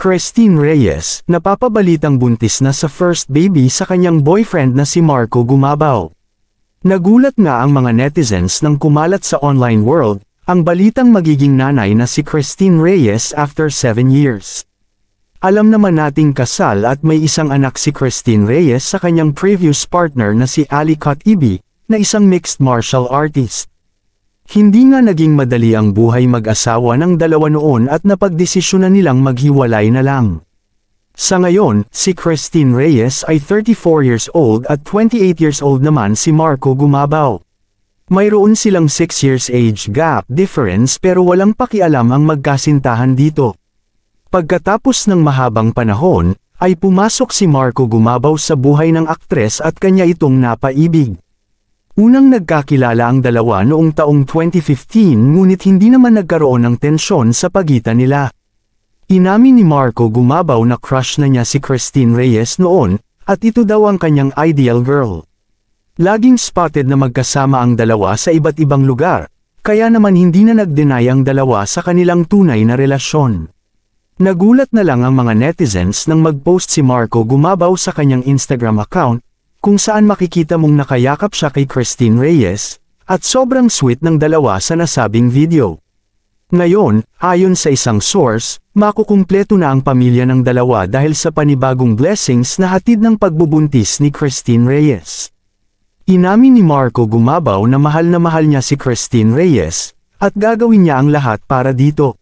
Christine Reyes, napapabalitang buntis na sa first baby sa kanyang boyfriend na si Marco Gumabaw. Nagulat nga ang mga netizens nang kumalat sa online world, ang balitang magiging nanay na si Christine Reyes after 7 years. Alam naman nating kasal at may isang anak si Christine Reyes sa kanyang previous partner na si Ali Katibi, na isang mixed martial artist. Hindi nga naging madali ang buhay mag-asawa ng dalawa noon at napagdesisyonan nilang maghiwalay na lang. Sa ngayon, si Christine Reyes ay 34 years old at 28 years old naman si Marco Gumabaw. Mayroon silang 6 years age gap difference pero walang pakialam ang magkasintahan dito. Pagkatapos ng mahabang panahon, ay pumasok si Marco Gumabaw sa buhay ng aktres at kanya itong napaibig. Unang nagkakilala ang dalawa noong taong 2015 ngunit hindi naman nagkaroon ng tensyon sa pagitan nila. Inamin ni Marco Gumabaw na crush na niya si Christine Reyes noon, at ito daw ang kanyang ideal girl. Laging spotted na magkasama ang dalawa sa iba't ibang lugar, kaya naman hindi na nag-deny ang dalawa sa kanilang tunay na relasyon. Nagulat na lang ang mga netizens nang mag-post si Marco Gumabaw sa kanyang Instagram account, kung saan makikita mong nakayakap siya kay Christine Reyes, at sobrang sweet ng dalawa sa nasabing video. Ngayon, ayon sa isang source, makukumpleto na ang pamilya ng dalawa dahil sa panibagong blessings na hatid ng pagbubuntis ni Christine Reyes. Inamin ni Marco Gumabaw na mahal niya si Christine Reyes, at gagawin niya ang lahat para dito.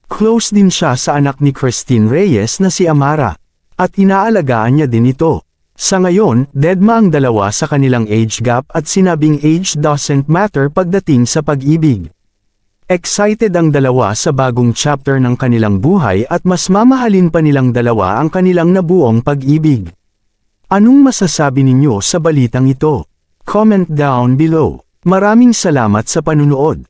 Close din siya sa anak ni Christine Reyes na si Amara, at inaalagaan niya din ito. Sa ngayon, deadma ang dalawa sa kanilang age gap at sinabing age doesn't matter pagdating sa pag-ibig. Excited ang dalawa sa bagong chapter ng kanilang buhay at mas mamahalin pa nilang dalawa ang kanilang nabuong pag-ibig. Anong masasabi ninyo sa balitang ito? Comment down below. Maraming salamat sa panunood.